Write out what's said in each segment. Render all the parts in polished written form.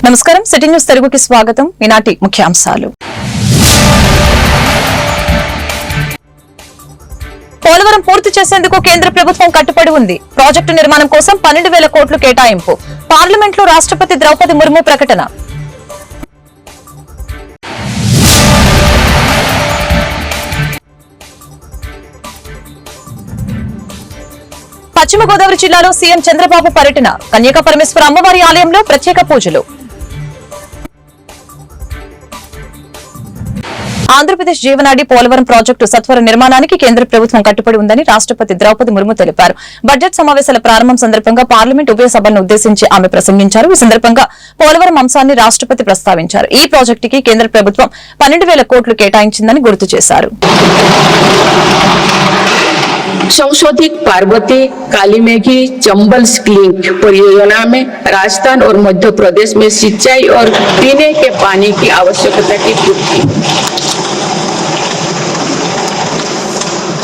నమస్కారం, city news తెలుగుకి స్వాగతం. ఈనాటి ముఖ్యాంశాలు. పోలవరం పూర్తి చేసేందుకు కేంద్ర ప్రభుత్వం కట్టుబడి ఉంది. ప్రాజెక్టు నిర్మాణం కోసం 12,000 కోట్లు కేటాయింపు. పార్లమెంట్లో రాష్ట్రపతి ద్రౌపది ముర్ము ప్రకటన. పశ్చిమ గోదావరి జిల్లాలో సీఎం చంద్రబాబు పర్యటన. కన్యకా పరమేశ్వర అమ్మవారి ఆలయంలో ప్రత్యేక పూజలు. ఆంధ్రప్రదేశ్ జీవనాడి పోలవరం ప్రాజెక్టు సత్వర నిర్మాణానికి కేంద్ర ప్రభుత్వం కట్టుబడి ఉందని రాష్ట్రపతి ద్రౌపది ముర్ము తెలిపారు. బడ్జెట్ సమావేశాల ప్రారంభం సందర్భంగా పార్లమెంట్ ఉభయ సభలను ఉద్దేశించి ఆమె ప్రసంగించారు. ఈ సందర్భంగా పోలవరం అంశాన్ని రాష్ట్రపతి ప్రస్తావించారు. ఈ ప్రాజెక్టుకి కేంద్ర ప్రభుత్వం 12,000 కోట్లు కేటాయించిందని గుర్తు చేశారు. संशोधित पार्वती कालीमेघी चंबल लिंक परियोजना में राजस्थान और मध्य प्रदेश में सिंचाई और पीने के पानी की आवश्यकता की पूर्ति।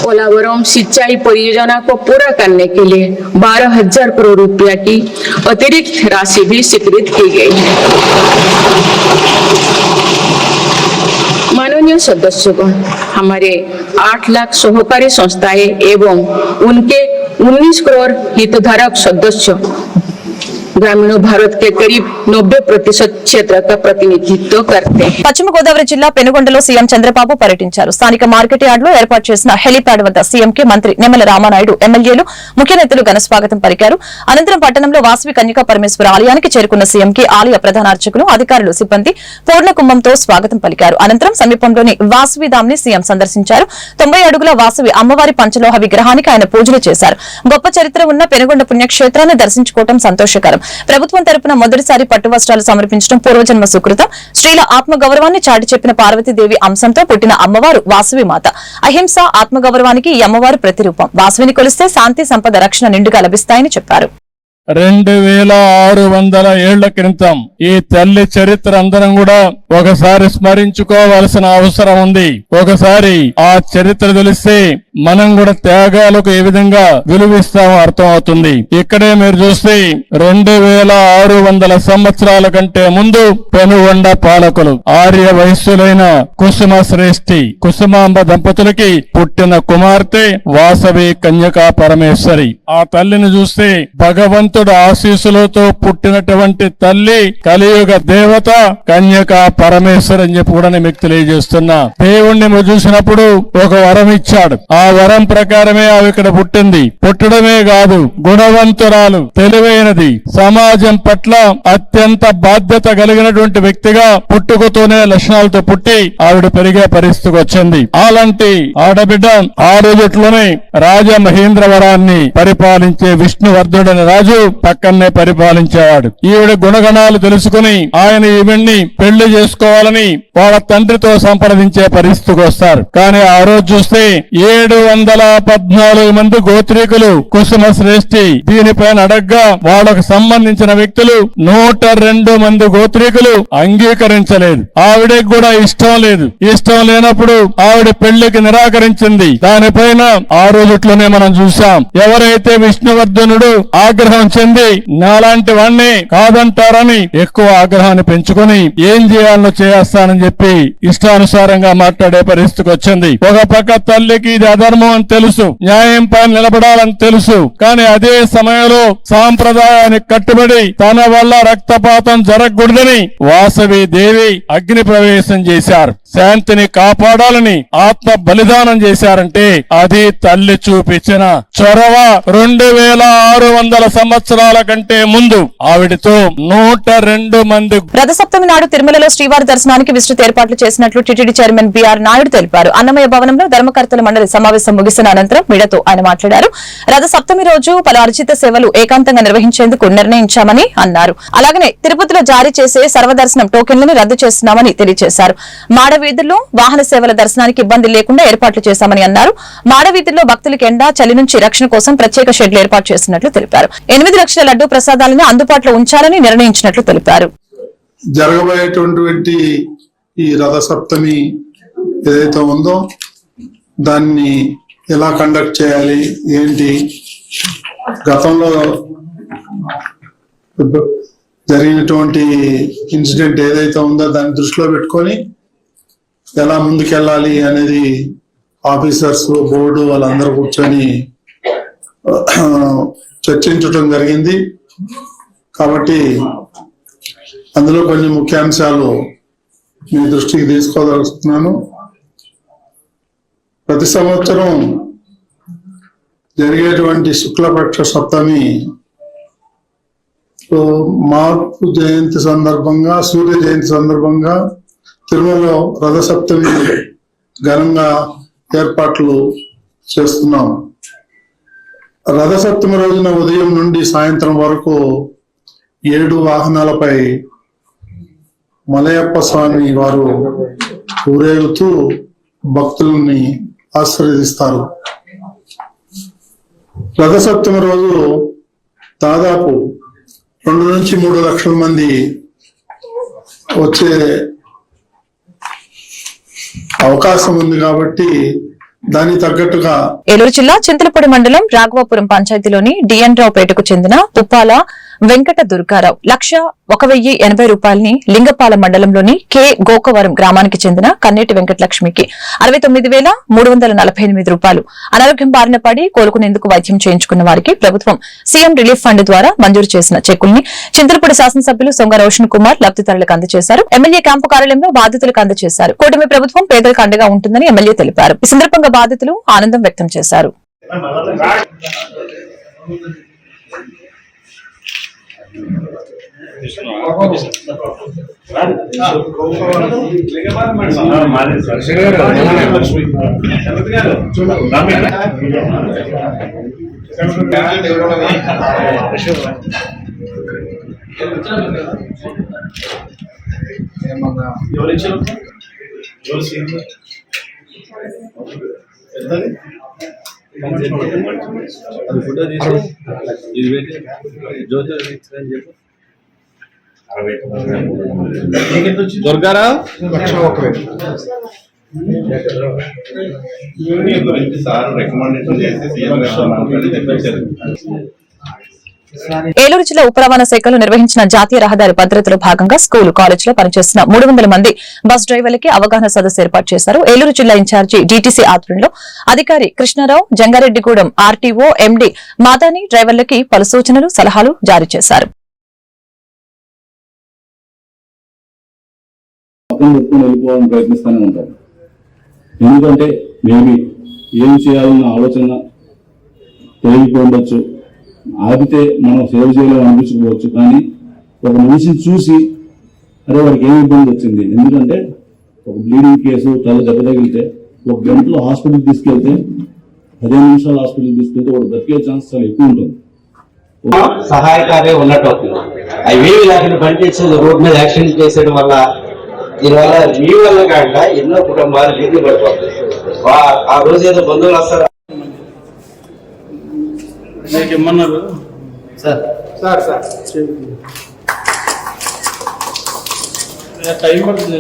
पोलावरम सिंचाई परियोजना को पूरा करने के लिए 12,000 करोड़ रुपया की अतिरिक्त राशि भी स्वीकृत की गई है। माननीय सदस्यगण, हमारे 8 लाख सहकारी संस्थाएं एवं उनके 19 करोड़ हितधारक सदस्य ग्रामीण भारत के करीब 90% क्षेत्र का प्रतिनिधित्व करते हैं. పశ్చిమ గోదావరి జిల్లా పెనుగొండలో సీఎం చంద్రబాబు పర్యటించారు. స్థానిక మార్కెట్ యార్డ్ లో ఏర్పాటు చేసిన హెలీప్యాడ్ వద్ద సీఎంకి మంత్రి నిమ్మల రామానాయుడు, ఎమ్మెల్యేలు, ముఖ్య నేతలు ఘన స్వాగతం పలికారు. అనంతరం పట్టణంలో వాసవి కన్యకా పరమేశ్వర ఆలయానికి చేరుకున్న సీఎంకి ఆలయ ప్రధాన అర్చకులు, అధికారులు, సిబ్బంది పూర్ణ కుంభంతో స్వాగతం పలికారు. అనంతరం సమీపంలోని వాసవి ధామ్ ని సీఎం సందర్శించారు. 90 అడుగుల వాసవి అమ్మవారి పంచలోహ విగ్రహానికి ఆయన పూజలు చేశారు. గొప్ప చరిత్ర ఉన్న పెనుగొండ పుణ్యక్షేత్రాన్ని దర్శించుకోవడం సంతోషకరం. ప్రభుత్వం తరపున మొదటిసారి పట్టు వస్త్రాలు సమర్పించడం పూర్వజన్మ సుకృతం. స్త్రీల ఆత్మగౌరవాన్ని చాటి చెప్పిన పార్వతీదేవి అంశంతో పుట్టిన అమ్మవారు వాసవి మాత. అహింస, ఆత్మగౌరవానికి ఈ అమ్మవారు ప్రతిరూపం. వాసవిని కొలిస్తే శాంతి, సంపద, రక్షణ నిండుగా లభిస్తాయని చెప్పారు. 2600 ఏళ్ల క్రితం ఈ తల్లి చరిత్ర అందరం కూడా ఒకసారి స్మరించుకోవాల్సిన అవసరం ఉంది. ఒకసారి ఆ చరిత్ర తెలిస్తే మనం కూడా త్యాగాలకు ఏ విధంగా విలువిస్తామో అర్థం అవుతుంది. ఇక్కడే మీరు చూస్తే 2600 సంవత్సరాల కంటే ముందు పెనుగొండ పాలకులు ఆర్య వయస్సులైన కుసుమ శ్రేష్ఠి కుసుమాంబ దంపతులకి పుట్టిన కుమార్తె వాసవి కన్యకా పరమేశ్వరి. ఆ తల్లిని చూస్తే భగవంతుడు ఆశీస్సులతో పుట్టినటువంటి తల్లి కలియుగ దేవత కన్యకా పరమేశ్వరి అని చెప్పి కూడా మీకు తెలియజేస్తున్నా. దేవుణ్ణి చూసినప్పుడు ఒక వరం ఇచ్చాడు. ఆ వరం ప్రకారమే ఆమె ఇక్కడ పుట్టింది. పుట్టడమే కాదు, గుణవంతురాలు, తెలివైనది, సమాజం పట్ల అత్యంత బాధ్యత కలిగినటువంటి వ్యక్తిగా పుట్టుకతోనే లక్షణాలతో పుట్టి ఆవిడ పెరిగే పరిస్థితికి వచ్చింది. అలాంటి ఆడబిడ్డ ఆ రోజుట్లోనే రాజమహేంద్రవరాన్ని పరిపాలించే విష్ణువర్ధుడని రాజు పక్కనే పరిపాలించేవాడు. ఈవిడ గుణగణాలు తెలుసుకుని ఆయన ఈవిడ్ని పెళ్లి చేసుకోవాలని వాళ్ళ తండ్రితో సంప్రదించే పరిస్థితికి వస్తారు. కానీ ఆ రోజు చూస్తే 714 మంది గోత్రీకులు కుసుమ శ్రేష్ఠి దీనిపైన అడగ్గా వాళ్ళకు సంబంధించిన వ్యక్తులు 102 మంది గోత్రీకులు అంగీకరించలేదు. ఆవిడకి కూడా ఇష్టం లేదు. ఇష్టం లేనప్పుడు ఆవిడ పెళ్లికి నిరాకరించింది. దానిపైన ఆ రోజుట్లోనే మనం చూసాం. ఎవరైతే విష్ణువర్ధనుడు ఆగ్రహం చెంది నాలాంటి వాణ్ణి కాదంటారని ఎక్కువ ఆగ్రహాన్ని పెంచుకొని ఏం చేయాలో చేస్తానని చెప్పి ఇష్టానుసారంగా మాట్లాడే పరిస్థితికి వచ్చింది. ఒక పక్క తల్లికి ఇది అధర్మం అని తెలుసు, న్యాయం పైన నిలబడాలని తెలుసు. కానీ అదే సమయంలో సాంప్రదాయానికి కట్టుబడి తన వల్ల రక్తపాతం జరగకూడదని వాసవి దేవి అగ్ని ప్రవేశం చేశారు. శాంతిని కాపాడాలని ఆత్మ బలిదానం చేశారంటే అది తల్లి చూపించిన చొరవ. 2600 సంవత్సరాల కంటే ముందు ఆవిడతో 102 మంది. రథసప్తమి నాడు తిరుమలలో శ్రీవారి దర్శనానికి విస్తృత ఏర్పాట్లు చేసినట్లు టీటీడీ చైర్మన్ బిఆర్ నాయుడు తెలిపారు. అన్నమయ్య భవనంలో ధర్మకర్తల మండలి సమావేశం ముగిసిన అనంతరం మీడియాతో ఆయన మాట్లాడారు. రథసప్తమి రోజు పలు అర్జిత సేవలు ఏకాంతంగా నిర్వహించేందుకు నిర్ణయించామని అన్నారు. అలాగనే తిరుపతిలో జారీ చేసే సర్వదర్శనం టోకెన్లను రద్దు చేస్తున్నామని తెలియజేశారు. మాడవీధుల్లో వాహన సేవల దర్శనానికి ఇబ్బంది లేకుండా ఏర్పాట్లు చేశామని అన్నారు. మాడవీధుల్లో భక్తులకు ఎండా, చలి నుంచి రక్షణ కోసం ప్రత్యేక షెడ్లు ఏర్పాటు చేసినట్లు తెలిపారు. 8 లక్షల లడ్డూ ప్రసాదాలను అందుబాటులో ఉంచాలని నిర్ణయించినట్లు తెలిపారు. జరగబోయేటువంటి ఈ రథసప్తమి ఏదైతే ఉందో దాన్ని ఎలా కండక్ట్ చేయాలి ఏంటి, గతంలో జరిగినటువంటి ఇన్సిడెంట్ ఏదైతే ఉందో దాన్ని దృష్టిలో పెట్టుకొని ఎలా ముందుకెళ్ళాలి అనేది ఆఫీసర్స్ బోర్డు వాళ్ళందరూ కూర్చొని చర్చించడం జరిగింది. కాబట్టి అందులో కొన్ని ముఖ్యాంశాలు మీ దృష్టికి తీసుకోదలుచుకున్నాను. ప్రతి సంవత్సరం జరిగేటువంటి శుక్లపక్ష సప్తమి మార్పు జయంతి సందర్భంగా, సూర్య జయంతి సందర్భంగా తిరుమలలో రథసప్తమి ఘనంగా ఏర్పాట్లు చేస్తున్నాం. రథసప్తమి రోజున ఉదయం నుండి సాయంత్రం వరకు 7 వాహనాలపై మలయప్ప స్వామి వారు ఊరేగుతూ భక్తుల్ని ఆశీర్వదిస్తారు. రథసప్తమి రోజు దాదాపు 2 నుంచి 3 లక్షల మంది వచ్చే అవకాశం ఉంది. కాబట్టి దానికి తగ్గట్టుగా ఏలూరు జిల్లా చింతలపూడి మండలం రాఘవాపురం పంచాయతీలోని డిఎన్ రావుపేటకు చెందిన ఉప్పాల వెంకట దుర్గారావు 1,01,080 రూపాయలని లింగపాల మండలంలోని కె గోకవరం గ్రామానికి చెందిన కన్నేటి వెంకటలక్ష్మికి 69,348 రూపాయలు అనారోగ్యం బారిన పడి కోలుకునేందుకు వైద్యం చేయించుకున్న వారికి ప్రభుత్వం సీఎం రిలీఫ్ ఫండ్ ద్వారా మంజూరు చేసిన చెక్కుల్ని చింతలపూడి శాసనసభ్యులు సొంగ రోషన్ కుమార్ లబ్దిదారులకు అందజేశారు. ఎమ్మెల్యే క్యాంపు కార్యాలయంలో బాధితులకు అందజేశారు. కూటమి ప్రభుత్వం పేదలకు అండగా ఉంటుందని ఎమ్మెల్యే తెలిపారు. ఈ సందర్భంగా బాధితులు ఆనందం వ్యక్తం చేశారు. దుర్గారావు ఏలూరు జిల్లా ఉప రవాణా శాఖలో నిర్వహించిన జాతీయ రహదారి భద్రతలో భాగంగా స్కూలు కాలేజీలో పనిచేస్తున్న 300 మంది బస్ డ్రైవర్లకి అవగాహన సదస్సు ఏర్పాటు చేశారు. ఏలూరు జిల్లా ఇన్ఛార్జి డీటీసీ ఆధ్వర్యంలో అధికారి కృష్ణారావు జంగారెడ్డిగూడెం ఆర్టీఓ ఎండీ మాదాని డ్రైవర్లకి పలు సూచనలు సలహాలు జారీ చేశారు. వెళ్ళిపోవాలని ప్రయత్నిస్తూనే ఉంటారు. ఎందుకంటే మేబీ ఏం చేయాలన్న ఆలోచన తెలియకపోవచ్చు, ఆగితే మనం సేవ చేయాలని అనిపించుకోవచ్చు. కానీ ఒక మనిషిని చూసి అదే వాడికి ఏమి ఇబ్బంది వచ్చింది, ఎందుకంటే ఒక బ్లీడింగ్ కేసు తల దెబ్బ తగిలితే 1 గంటలో హాస్పిటల్కి తీసుకెళ్తే 15 నిమిషాలు హాస్పిటల్కి తీసుకెళ్తే వాడు బతికే ఛాన్స్ చాలా ఎక్కువ ఉంటుంది. సహాయకార్యం ఉన్నట్టు అవుతుంది. అవి లేకుండా పనిచేసేది రోడ్ మీద యాక్సిడెంట్ చేసేయడం వల్ల దీనివల్ల మీ వల్ల కాక ఎన్నో కుటుంబాలు వీధి పడిపోతాయి. ఆ రోజు ఏదో బంధువులు వస్తారు ఏమన్నారు సార్ టైం పడుతుంది.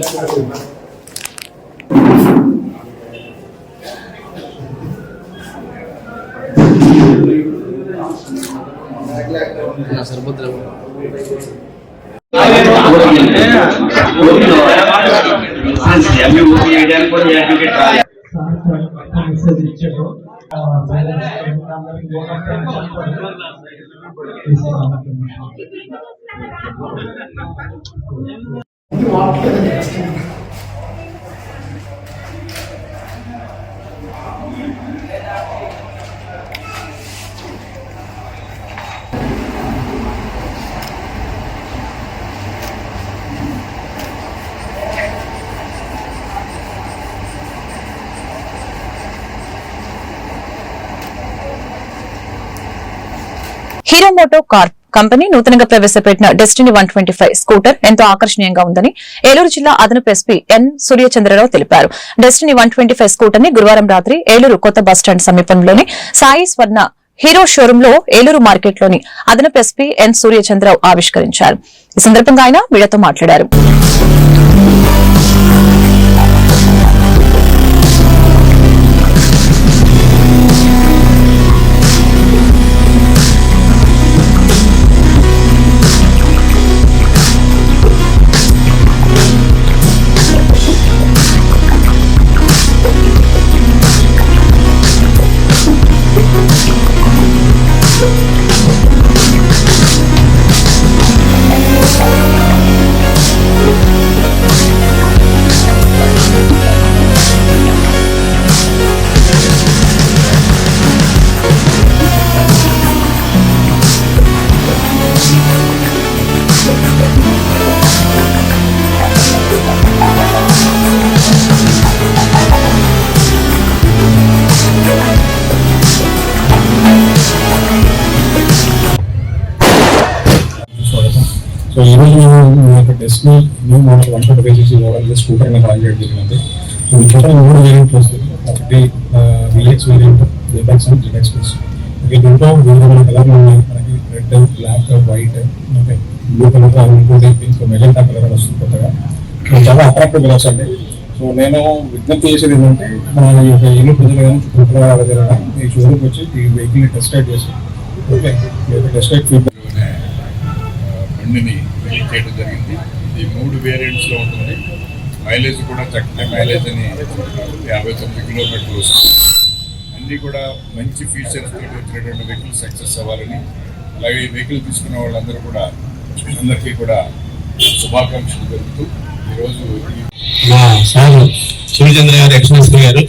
హీరో మోటో కార్ప్ కంపెనీ నూతనంగా ప్రవేశపెట్టిన డెస్టినీ 125 స్కూటర్ ఎంతో ఆకర్షణీయంగా ఉందని ఏలూరు జిల్లా అదనపు ఎస్పీ ఎన్ సూర్యచంద్రరావు తెలిపారు. డెస్టినీ 125 స్కూటర్ ని గురువారం రాత్రి ఏలూరు కొత్త బస్టాండ్ సమీపంలోని సాయి స్వర్ణ హీరో షోరూమ్ లో ఏలూరు మార్కెట్ లోని అదనపు ఎస్పీ ఎన్ సూర్యచంద్రరావు ఆవిష్కరించారు. ఈ సందర్భంగా ఆయన మీడియాతో మాట్లాడారు. ని new model 125cc model scooter అనేది లాంచ్ చేయడం జరిగింది. సో ఈ టోటల్ 3 వేరియంట్లు వస్తుంది. ఒకటి విలేజ్ వేరియంట్, జెటాక్స్ అండ్ జెటాక్స్ ప్లస్. దీంట్లో వివిధ కలర్లు ఉన్నాయి. మనకి red, black, white, okay, blue colour, ఇంకోటి పింక్, మెజెంటా కలర్ వస్తుంది కొత్తగా. చాలా అట్రాక్టివ్ కలర్స్ అండి. సో నేను విజ్ఞప్తి చేసేది ఏంటంటే మన యొక్క ఇల్లు ప్రజలు కానీ చుట్టుపక్కల ఈ షోరూమ్కి వచ్చి ఈ వెహికల్ని టెస్ట్ రైడ్ చేసి ఓకే టెస్ట్ రైడ్ ఫీడ్బ్యాక్ బండిని రిలీజ్ చేయడం జరిగింది. ఇది 3 వేరియంట్స్లో ఉంటుంది. మైలేజ్ కూడా చక్కటి మైలేజ్ అని 59 కిలోమీటర్లు వస్తుంది. అన్నీ కూడా మంచి ఫీచర్స్ తోటి వచ్చినటువంటి వెహికల్ సక్సెస్ అవ్వాలని, అలాగే ఈ వెహికల్ తీసుకున్న వాళ్ళందరూ కూడా అందరికీ కూడా శుభాకాంక్షలు జరుపుతూ ఈరోజు మా సార్ సూర్యచంద్ర గారు, ఎక్స్ఎన్ఎస్పీ గారు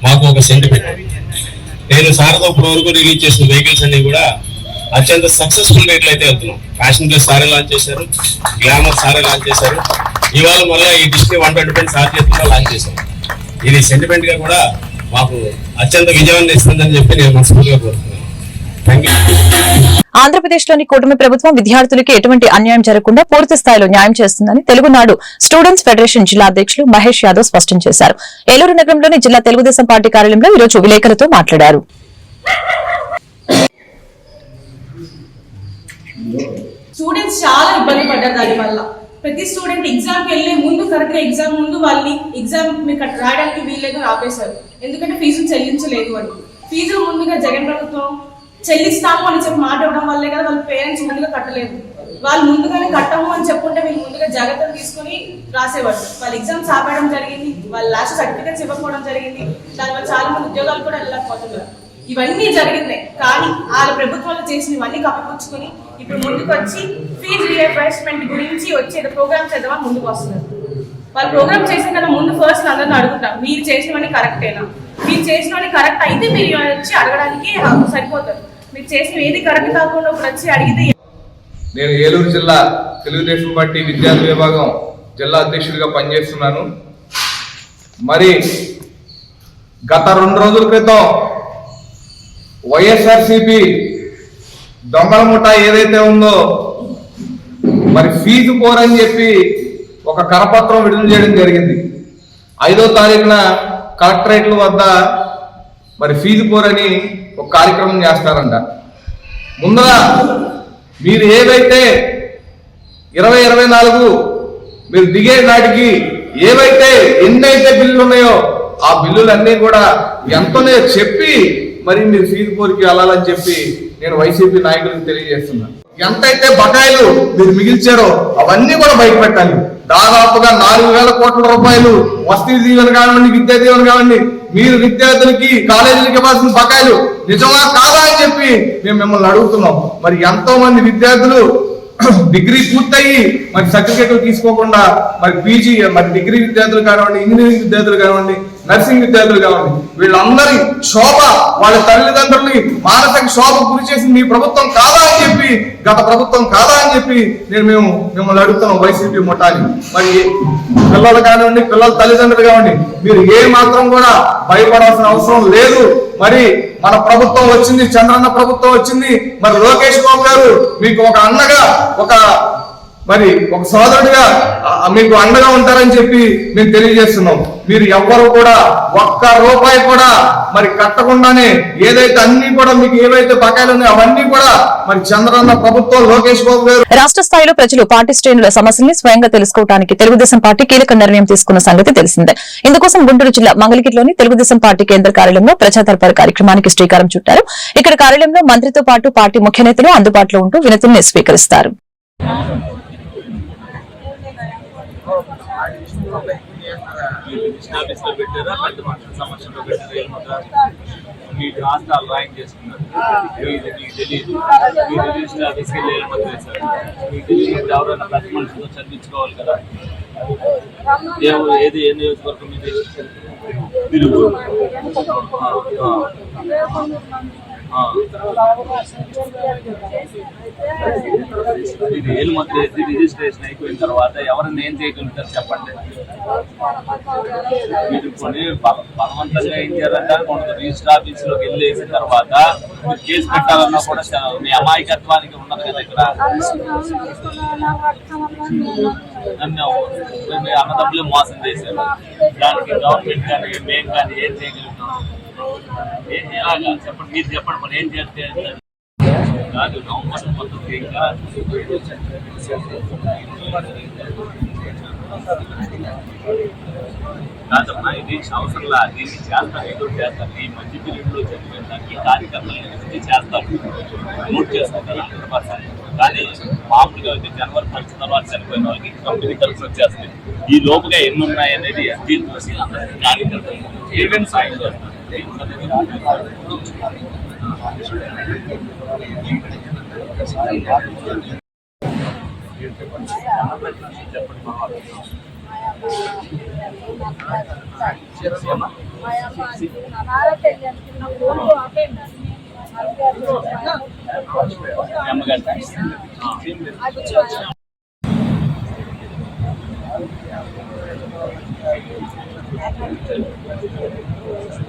మాకు ఒక సెంటిమెంట్. నేను సార్తో ఇప్పటి వరకు రిలీజ్ చేసిన వెహికల్స్ అన్ని కూడా అత్యంత సక్సెస్ఫుల్ గా ఎట్లయితే వెళ్తున్నాం. ప్యాషన్ ప్లస్ సారే లాంచ్ చేశారు, గ్లామర్ సారే లాంచ్ చేశారు, ఇవాళ మళ్ళీ ఈ డిస్ప్లే 125 సార్ చేతుల్లో లాంచ్ చేశారు. ఇది సెంటిమెంట్ గా కూడా మాకు అత్యంత విజయాన్ని ఇస్తుందని చెప్పి నేను మనస్ఫూర్తిగా కోరుతున్నాను. Thank you. ఆంధ్రప్రదేశ్లోని కూటమి ప్రభుత్వం విద్యార్థులకి ఎటువంటి అన్యాయం జరగకుండా పూర్తి స్థాయిలో న్యాయం చేస్తుందని తెలుగునాడు స్టూడెంట్స్ ఫెడరేషన్ జిల్లా అధ్యక్షులు మహేష్ యాదవ్ స్పష్టం చేశారు. ఏలూరు నగరంలోని జిల్లా తెలుగుదేశం పార్టీ కార్యాలయంలో ఈ రోజు విలేకరులతో మాట్లాడారు. స్టూడెంట్స్ చాలా ఇబ్బంది పడ్డారు. దాని వల్ల ప్రతి స్టూడెంట్ ఎగ్జామ్ కి వెళ్లే ముందు కరెక్ట్ గా ఎగ్జామ్ ముందు వాళ్ళని ఎగ్జామ్ మీకు రాయడానికి వీల్లేదు ఆపేశారు. ఎందుకంటే ఫీజులు చెల్లించలేదు అని. ఫీజులు ముందుగా జగన్ ప్రభుత్వం చెల్లిస్తాము అని చెప్పి మాట ఇవ్వడం వల్లే కదా వాళ్ళ పేరెంట్స్ ముందుగా కట్టలేదు. వాళ్ళు ముందుగానే కట్టము అని చెప్పుంటే వీళ్ళు ముందుగా జాగ్రత్తలు తీసుకుని రాసేవాళ్ళు. వాళ్ళ ఎగ్జామ్స్ ఆపేయడం జరిగింది, వాళ్ళ లాస్ట్ సర్టిఫికేట్స్ ఇవ్వకపోవడం జరిగింది. దానివల్ల చాలా మంది ఉద్యోగాలు కూడా వెళ్ళకపోతున్నారు. ఇవన్నీ జరిగింది. కానీ వాళ్ళ ప్రభుత్వాలు చేసిన ఇవన్నీ కప్పిపుచ్చుకుని ఇప్పుడు ముందుకు వచ్చి ఫీజు రీఎంబర్స్మెంట్ గురించి వచ్చే ప్రోగ్రామ్ చేద్దామని ముందుకు వస్తున్నారు. వాళ్ళు ప్రోగ్రామ్ చేసే కదా ముందు ఫస్ట్ అందరిని అడుగుతాం, మీరు చేసినవన్నీ కరెక్టేనా? మీరు చేసినవన్నీ కరెక్ట్ అయితే మీరు వచ్చి అడగడానికి సరిపోతారు. మీరు చేసిన ఏది కరెక్ట్ కాకుండా ఇప్పుడు వచ్చి అడిగితే. నేను ఏలూరు జిల్లా తెలుగుదేశం పార్టీ విద్యార్థి విభాగం జిల్లా అధ్యక్షుడిగా పనిచేస్తున్నాను. మరి గత 2 రోజుల క్రితం వైఎస్ఆర్సీపీ దొంగల ముఠా ఏదైతే ఉందో మరి ఫీజు పోరని చెప్పి ఒక కరపత్రం విడుదల చేయడం జరిగింది. 5వ తారీఖున కలెక్టరేట్ల వద్ద మరి ఫీజు పోరని ఒక కార్యక్రమం చేస్తారంట. ముందర మీరు ఏవైతే 2024 మీరు దిగే నాటికి ఏవైతే ఎన్నైతే బిల్లులు ఉన్నాయో ఆ బిల్లులన్నీ కూడా ఎంతనే చెప్పి మరి మీరు ఫీజు పోరికి వెళ్ళాలని చెప్పి నేను వైసీపీ నాయకులకు తెలియజేస్తున్నాను. ఎంతైతే బకాయిలు మీరు మిగిల్చారో అవన్నీ కూడా బయట పెట్టాలి. దాదాపుగా 4,000 కోట్ల రూపాయలు వసతి దీవెన కానివ్వండి, విద్యా దీవెన కానివ్వండి, మీరు విద్యార్థులకి కాలేజీలకు ఇవ్వాల్సిన బకాయిలు నిజమా కాదా అని చెప్పి మేము మిమ్మల్ని అడుగుతున్నాం. మరి ఎంతో మంది విద్యార్థులు డిగ్రీ పూర్తయి మరి సర్టిఫికేట్లు తీసుకోకుండా మరి పీజీ మరి డిగ్రీ విద్యార్థులు కానివ్వండి, ఇంజనీరింగ్ విద్యార్థులు కానివ్వండి, నర్సింగ్ విద్యార్థులు కానివ్వండి, వీళ్ళందరి శోభ వాళ్ళ తల్లిదండ్రుల్ని మానసిక శోభకు గురి చేసి మీ ప్రభుత్వం కాదా అని చెప్పి, గత ప్రభుత్వం కాదా అని చెప్పి మేము మిమ్మల్ని అడుగుతున్నాం వైసీపీ ముఠాని. మరి పిల్లలు కానివ్వండి, పిల్లల తల్లిదండ్రులు కానివ్వండి, మీరు ఏ మాత్రం కూడా భయపడాల్సిన అవసరం లేదు. మరి మన ప్రభుత్వం వచ్చింది, చంద్రన్న ప్రభుత్వం వచ్చింది. మరి లోకేష్ బాబు గారు మీకు ఒక అన్నగా ఒక సోదరుడిగా మీకు అండగా ఉంటారని చెప్పి మేము తెలియజేస్తున్నాం. మీరు ఎవ్వరు కూడా ఒక్క రూపాయి కూడా మరి కట్టకుండానే ఏదైతే అన్ని కూడా మీకు ఏవైతే బకాయిలు ఉన్నాయో అవన్నీ కూడా మరి చంద్రన్న ప్రభుత్వం లోకేష్ బాబు గారు. రాష్ట్ర స్థాయిలో ప్రజలు పార్టీ శ్రేణుల సమస్యల్ని స్వయంగా తెలుసుకోవడానికి తెలుగుదేశం పార్టీ కీలక నిర్ణయం తీసుకున్న సంగతి తెలిసిందే. ఇందుకోసం గుంటూరు జిల్లా మంగళగిరిలోని తెలుగుదేశం పార్టీ కేంద్ర కార్యాలయంలో ప్రజాదర్బార్ కార్యక్రమానికి శ్రీకారం చుట్టారు. ఇక్కడ కార్యాలయంలో మంత్రితో పాటు పార్టీ ముఖ్య నేతలు అందుబాటులో ఉంటూ వినతుల్ని స్వీకరిస్తారు. చదివించుకోవాలి కదా. ఏది ఏ నియోజకవర్గం మీద ఇది ఏళ్ళు మొత్తం వేసి రిజిస్ట్రేషన్ అయిపోయిన తర్వాత ఎవరైనా ఏం చేయగలుగుతారు చెప్పండి. మీరు కొన్ని బలవంతంగా ఏం చేయాలంటే కొంత రిజిస్టర్ ఆఫీస్ లోకి వెళ్ళేసిన తర్వాత మీరు కేసు పెట్టాలన్నా కూడా మీ అమాయకత్వానికి ఉన్నది కదా ఇక్కడ. మీ అన్నదమ్ములే మోసం చేశారు. దానికి గవర్నమెంట్ కానీ మేము కానీ ఏం చేయగలుగుతాం? ఎలాగా చెప్పండి, మీరు చెప్పండి. మనం ఏం చేస్తే కాదు నవంబర్ మొత్తం ఇంకా కాదమ్మా, ఇది అవసరంలా దీన్ని చేస్తారు, ఏదో చేస్తారు. ఈ మధ్య పీరియడ్లో చనిపోయిన దానికి కార్యకర్తలు చేస్తారు, నోట్ చేస్తారు కదా 100%. కానీ మామూలుగా అయితే జనవరి 1 తర్వాత చనిపోయిన వాళ్ళకి కంపెనీ తరఫున వచ్చేస్తాయి. ఈ లోపుగా ఎన్ని ఉన్నాయి అనేది ఎస్టీలు చూసి అందరికీ కార్యకర్తలు ఈవెంట్ సాయం చేస్తారు.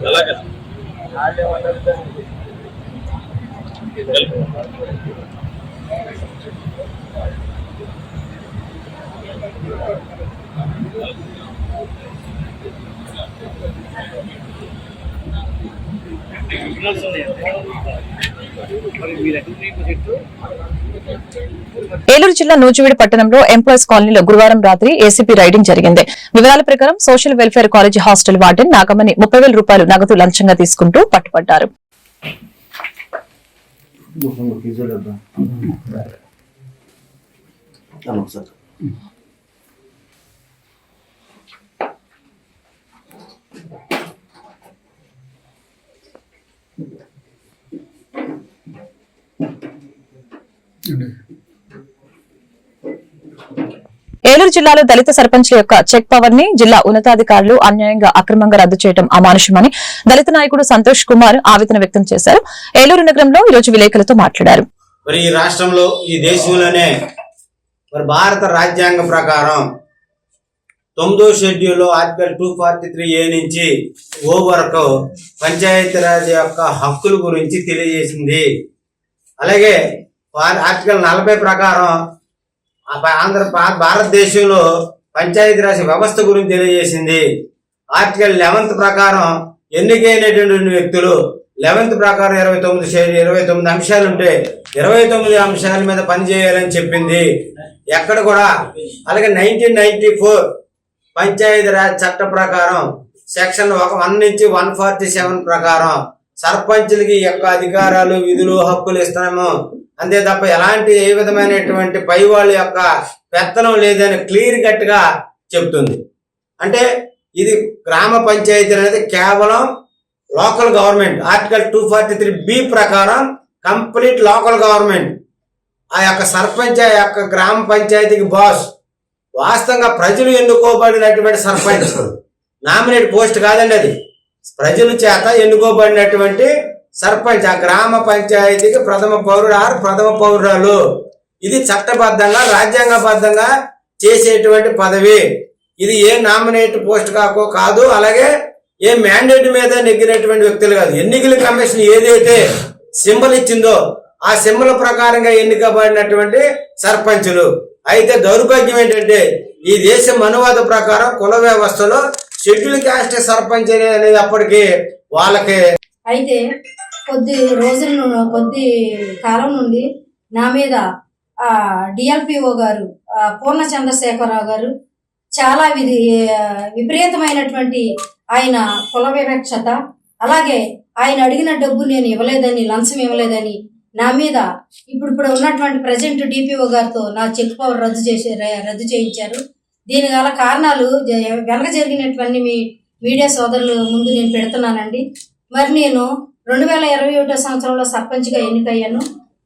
అలాగే ఏలూరు జిల్లా నూజివీడు పట్టణంలో ఎంప్లాయీస్ కాలనీలో గురువారం రాత్రి ఏసీపీ రైడింగ్ జరిగింది. వివరాల ప్రకారం social welfare college hostel warden Nagamani 30,000 రూపాయలు నగదు లంచంగా తీసుకుంటూ పట్టుబడ్డారు. ఏలూరు జిల్లాలో దళిత సర్పంచ్ల యొక్క చెక్ పవర్ ని జిల్లా ఉన్నతాధికారులు అన్యాయంగా అక్రమంగా రద్దు చేయడం అమానుషమని దళిత నాయకుడు సంతోష్ కుమార్ ఆవేదన వ్యక్తం చేశారు. ఏలూరు నగరంలో ఈరోజు విలేకరులతో మాట్లాడారు. మరి ఈ రాష్ట్రంలో ఈ దేశంలోనే మరి భారత రాజ్యాంగ ప్రకారం 9వ షెడ్యూల్లో ఆర్టికల్ 243A నుంచి ఓ వరకు పంచాయతీరాజ్ యొక్క హక్కుల గురించి తెలియజేసింది. అలాగే ఆర్టికల్ 40 ప్రకారం భారతదేశంలో పంచాయతీరాజ్ వ్యవస్థ గురించి తెలియజేసింది. ఆర్టికల్ 11 ప్రకారం ఎన్నికైనటువంటి వ్యక్తులు 11 ప్రకారం 29 అంశాలు ఉంటే 29 అంశాల మీద పనిచేయాలని చెప్పింది. ఎక్కడ కూడా అలాగే 1994 పంచాయతీరాజ్ చట్ట ప్రకారం సెక్షన్ 1 నుంచి 147 ప్రకారం సర్పంచులకి యొక్క అధికారాలు విధులు హక్కులు ఇస్తున్నాము అంతే తప్ప ఎలాంటి ఏ విధమైనటువంటి పై వాళ్ళ యొక్క పెత్తనం లేదని క్లియర్ కట్ గా చెప్తుంది. అంటే ఇది గ్రామ పంచాయతీ అనేది కేవలం లోకల్ గవర్నమెంట్. ఆర్టికల్ 243B ప్రకారం కంప్లీట్ లోకల్ గవర్నమెంట్. ఆ యొక్క సర్పంచ్ ఆ యొక్క గ్రామ పంచాయతీకి బాస్. వాస్తవంగా ప్రజలు ఎన్నుకోబడినటువంటి సర్పంచ్ నామినేట్ పోస్ట్ కాదండి, అది ప్రజల చేత ఎన్నుకోబడినటువంటి సర్పంచ్ ఆ గ్రామ పంచాయతీకి ప్రథమ పౌరుడు ఆరు ప్రథమ పౌరురాలు. ఇది చట్టబద్ధంగా రాజ్యాంగబద్ధంగా చేసేటువంటి పదవి. ఇది ఏ నామినేట్ పోస్ట్ కాదు, అలాగే ఏ మ్యాండేట్ మీద నెగ్గినటువంటి వ్యక్తులు కాదు. ఎన్నికల కమిషన్ ఏదైతే సింబల్ ఇచ్చిందో ఆ సింబల్ ప్రకారంగా ఎన్నికబడినటువంటి సర్పంచులు. అయితే దౌర్భాగ్యం ఏంటంటే ఈ దేశ మనువాద ప్రకారం కుల వ్యవస్థలో షెడ్యూల్ క్యాస్ట్ సర్పంచ్ అనేది అప్పటికి వాళ్ళకి. అయితే కొద్ది కాలం నుండి నా మీద డిఎల్పిఓ గారు పూర్ణ చంద్రశేఖరరావు గారు చాలా విపరీతమైనటువంటి ఆయన కుల వివక్షత, అలాగే ఆయన అడిగిన డబ్బు నేను ఇవ్వలేదని, లంచం ఇవ్వలేదని నా మీద ఇప్పుడు ఉన్నటువంటి ప్రజెంట్ డిపిఓ గారితో నా చెక్ పవర్ రద్దు చేయించారు. దీని గల కారణాలు వెనక జరిగినటువంటి మీ మీడియా సోదరుల ముందు నేను పెడుతున్నానండి. మరి నేను 2021 సంవత్సరంలో సర్పంచ్గా ఎన్నికయ్యాను.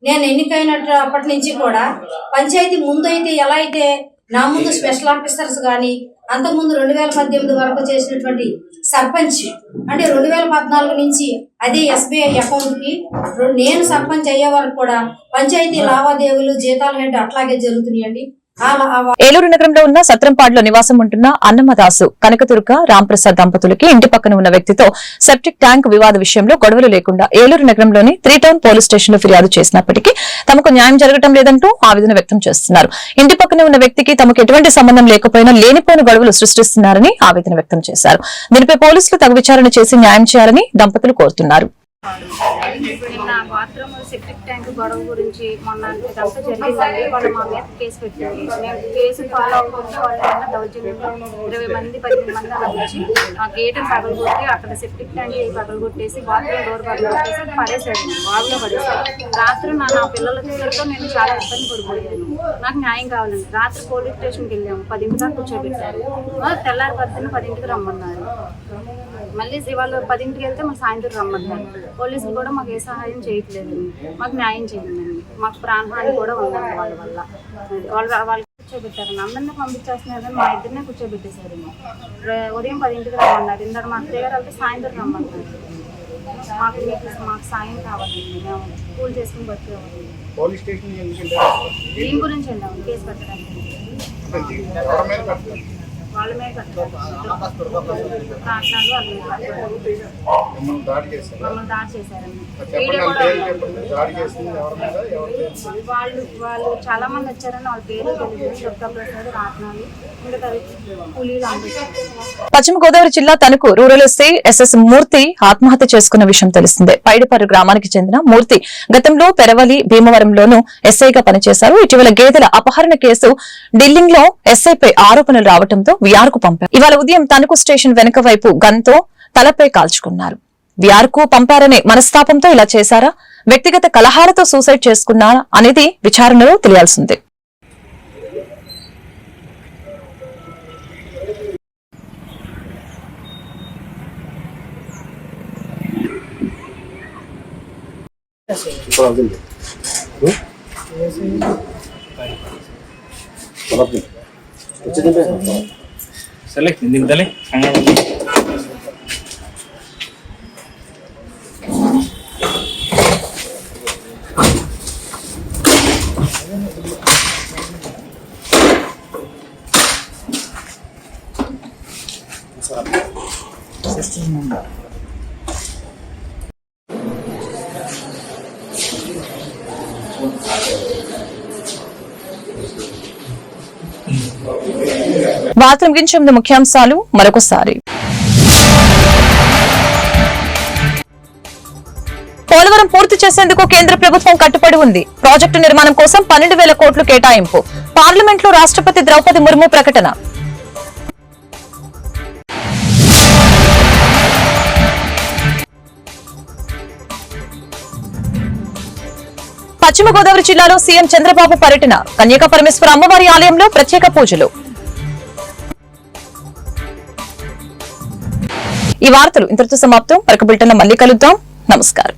నేను ఎన్నికైనట్టు అప్పటి నుంచి కూడా పంచాయతీ ముందు అయితే ఎలా అయితే నా ముందు స్పెషల్ ఆఫీసర్స్ కానీ అంతకుముందు 2018 వరకు చేసినటువంటి సర్పంచ్ అంటే 2014 నుంచి అదే SBI అకౌంట్ కి నేను సర్పంచ్ అయ్యే వరకు కూడా పంచాయతీ లావాదేవీలు జీతాల హెడ్ అట్లాగే జరుగుతున్నాయండి. ఏలూరు నగరంలో ఉన్న సత్రంపాడులో నివాసం ఉంటున్న అన్నమదాసు కనకదుర్గ రాంప్రసాద్ దంపతులకి ఇంటి పక్కన ఉన్న వ్యక్తితో సెప్టిక్ ట్యాంక్ వివాద విషయంలో గొడవలు లేకుండా ఏలూరు నగరంలోని 3 టౌన్ పోలీస్ స్టేషన్ లో ఫిర్యాదు చేసినప్పటికీ తమకు న్యాయం జరగడం లేదంటూ ఆవేదన వ్యక్తం చేస్తున్నారు. ఇంటి పక్కన ఉన్న వ్యక్తికి తమకు ఎటువంటి సంబంధం లేకపోయినా లేనిపోని గొడవలు సృష్టిస్తున్నారని ఆవేదన వ్యక్తం చేశారు. దీనిపై పోలీసులు తగు విచారణ చేసి న్యాయం చేయాలని దంపతులు కోరుతున్నారు. నిన్న బాత్రూమ్ సెప్టిక్ ట్యాంక్ గొడవ గురించి మొన్న ఇదంతా జరిగిందండి. వాళ్ళు మా మీద కేసు పెట్టారు. మేము కేసు ఫాలో అవ్వకుండా వాళ్ళు దౌర్జన్యంగా 20 మంది 15 మంది అలా వచ్చి ఆ గేటును పగలగొట్టి అక్కడ సెప్టిక్ ట్యాంక్ పగలగొట్టేసి బాత్రూమ్ డోర్ పగలగొట్టేసి పడేసాడు, బావిలో పడేసాడు. రాత్రి నా పిల్లలతో నేను చాలా ఇబ్బంది పడిపోయాను. నాకు న్యాయం కావాలండి. రాత్రి పోలీస్ స్టేషన్కి వెళ్ళాము, 10 దాకా కూర్చోబెట్టారు. తెల్లారి 10కి రమ్మన్నారు. మళ్ళీ వాళ్ళు 10కి వెళ్తే మాకు సాయంత్రం రమ్మన్నారు. పోలీసులు కూడా మాకు ఏ సహాయం చేయట్లేదు. మాకు న్యాయం చేయండి. మాకు ప్రాణహాని కూడా ఉందండి వాళ్ళ వల్ల. వాళ్ళు కూర్చోబెట్టారు. అందరినీ పంపించేస్తున్నారు కానీ మా ఇద్దరినే కూర్చోబెట్టేశారు. ఉదయం 10కి రమ్మన్నారు. ఇందరు మా అత్తయ్య గారు వెళ్తే సాయంత్రం రమ్మన్నారు. మాకు సాయం కావాలండి. మేము స్కూల్ చేసుకుని బతికేవాళ్ళు. దీని గురించి వెళ్ళాము కేసు పెట్టడానికి. వాళ్ళ మీద కట్టారు. మమ్మల్ని దాడి చేశారండి. వీడియో కూడా వాళ్ళు చాలా మంది వచ్చారని వాళ్ళ పేరు తెలియదు. దుర్గాప్రసాద్, రాట్నాలు, ఇంకా కూలీలు అందిస్తారు. పశ్చిమ గోదావరి జిల్లా తణుకు రూరల్ ఎస్ఐ SS మూర్తి ఆత్మహత్య చేసుకున్న విషయం తెలిసిందే. పైడిపర్రు గ్రామానికి చెందిన మూర్తి గతంలో పెరవలి, భీమవరంలోనూ ఎస్ఐగా పనిచేశారు. ఇటీవల గేదెల అపహరణ కేసు ఢిల్లీలో ఎస్ఐపై ఆరోపణలు రావడంతో విఆర్కు పంపారు. ఇవాళ ఉదయం తణుకు స్టేషన్ వెనుక వైపు గన్తో తలపై కాల్చుకున్నారు. విఆర్కు పంపారనే మనస్తాపంతో ఇలా చేశారా, వ్యక్తిగత కలహాలతో సూసైడ్ చేసుకున్నారా అనేది విచారణలో తెలియాల్సిందే. వార్తలు ముగించే ముందు ముఖ్యాంశాలు మరొకసారి. పోలవరం పూర్తి చేసేందుకు కేంద్ర ప్రభుత్వం కట్టుబడి ఉంది. ప్రాజెక్టు నిర్మాణం కోసం 12,000 కోట్లు కేటాయింపు. పార్లమెంట్లో రాష్ట్రపతి ద్రౌపది ముర్ము ప్రకటన. పశ్చిమ గోదావరి జిల్లాలో సీఎం చంద్రబాబు పర్యటన. కన్యకా పరమేశ్వర అమ్మవారి ఆలయంలో ప్రత్యేక పూజలు. ఈ వార్తలు ఇంతటితో సమాప్తం. మరొక బులెటిన్లో మళ్ళీ కలుద్దాం. నమస్కారం.